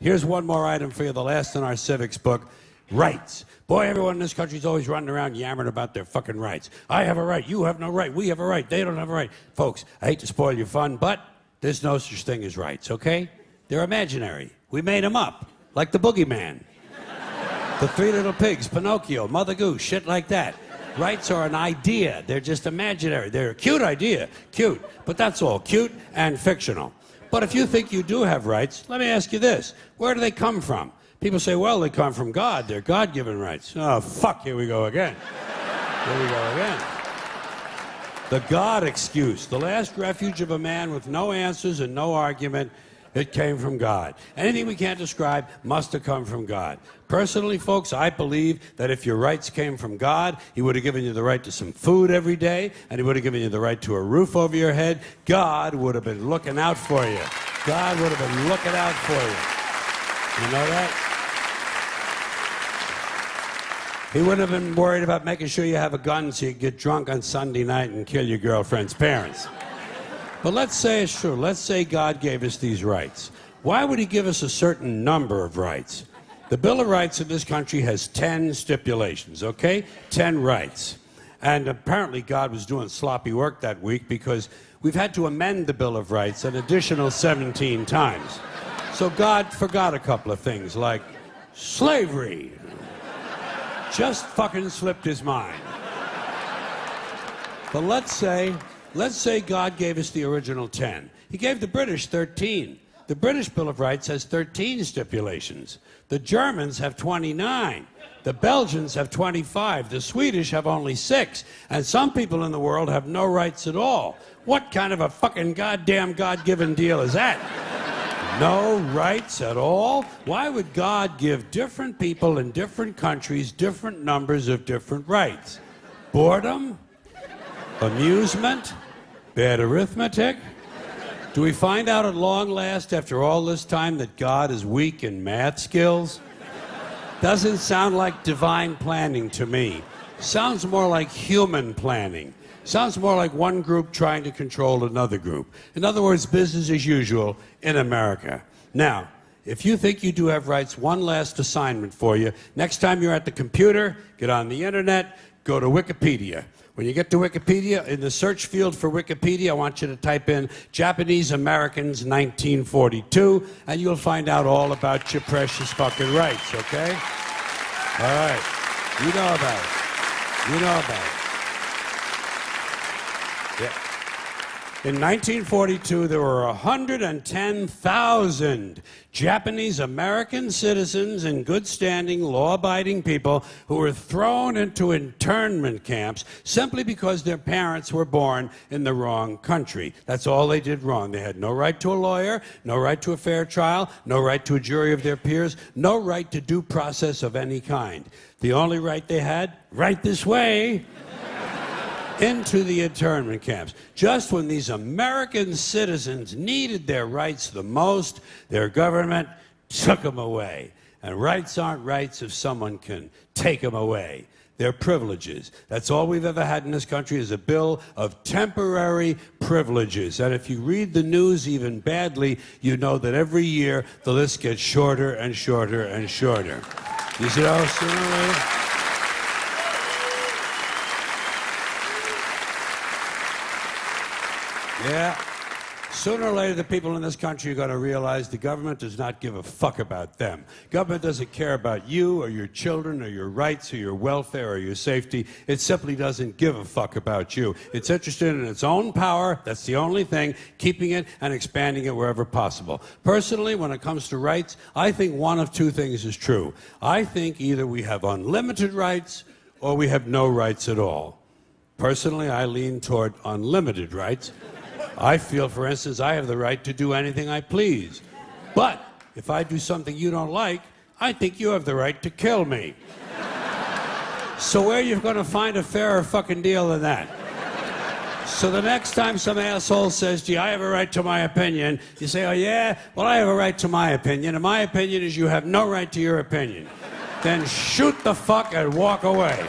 Here's one more item for you, the last in our civics book. Rights. Boy, everyone in this country is always running around yammering about their fucking rights. I have a right, you have no right, we have a right, they don't have a right. Folks, I hate to spoil your fun, but there's no such thing as rights, okay? They're imaginary. We made them up, like the boogeyman. The Three Little Pigs, Pinocchio, Mother Goose, shit like that. Rights are an idea. They're just imaginary. They're a cute idea. Cute. But that's all. Cute and fictional. But if you think you do have rights, let me ask you this. Where do they come from? People say, well, they come from God. They're God-given rights. Oh, fuck, here we go again. Here we go again. The God excuse. The last refuge of a man with no answers and no argument. It came from God. Anything we can't describe must have come from God. Personally, folks, I believe that if your rights came from God, he would have given you the right to some food every day, and he would have given you the right to a roof over your head. God would have been looking out for you. God would have been looking out for you. You know that? He wouldn't have been worried about making sure you have a gun so you get drunk on Sunday night and kill your girlfriend's parents. But let's say it's true. Let's say God gave us these rights. Why would he give us a certain number of rights? The Bill of Rights in this country has 10 stipulations, okay? 10 rights. And apparently God was doing sloppy work that week because we've had to amend the Bill of Rights an additional 17 times. So God forgot a couple of things like slavery. Just fucking slipped his mind. But let's say God gave us the original 10. He gave the British 13. The British Bill of Rights has 13 stipulations. The Germans have 29. The Belgians have 25. The Swedish have only 6. And some people in the world have no rights at all. What kind of a fucking goddamn God-given deal is that? No rights at all? Why would God give different people in different countries different numbers of different rights? Boredom? Amusement? Bad arithmetic? Do we find out at long last, after all this time, that God is weak in math skills? Doesn't sound like divine planning to me. Sounds more like human planning. Sounds more like one group trying to control another group. In other words, business as usual in America. Now, if you think you do have rights, one last assignment for you. Next time you're at the computer, get on the internet, go to Wikipedia. When you get to Wikipedia, in the search field for Wikipedia, I want you to type in Japanese Americans 1942, and you'll find out all about your precious fucking rights, okay? All right. You know about it. You know about it. Yeah. In 1942, there were 110,000 Japanese American citizens in good standing, law-abiding people who were thrown into internment camps simply because their parents were born in the wrong country. That's all they did wrong. They had no right to a lawyer, no right to a fair trial, no right to a jury of their peers, no right to due process of any kind. The only right they had, right this way, into the internment camps. Just when these American citizens needed their rights the most, their government took them away. And rights aren't rights if someone can take them away. They're privileges. That's all we've ever had in this country is a bill of temporary privileges. And if you read the news even badly, you know that every year the list gets shorter and shorter and shorter. You see how sooner or later? Yeah. Sooner or later, the people in this country are going to realize the government does not give a fuck about them. Government doesn't care about you or your children or your rights or your welfare or your safety. It simply doesn't give a fuck about you. It's interested in its own power. That's the only thing, keeping it and expanding it wherever possible. Personally, when it comes to rights, I think one of two things is true. I think either we have unlimited rights or we have no rights at all. Personally, I lean toward unlimited rights. I feel, for instance, I have the right to do anything I please. But if I do something you don't like, I think you have the right to kill me. So where are you going to find a fairer fucking deal than that? So the next time some asshole says, gee, I have a right to my opinion, you say, oh yeah? Well, I have a right to my opinion, and my opinion is you have no right to your opinion. Then shoot the fuck and walk away.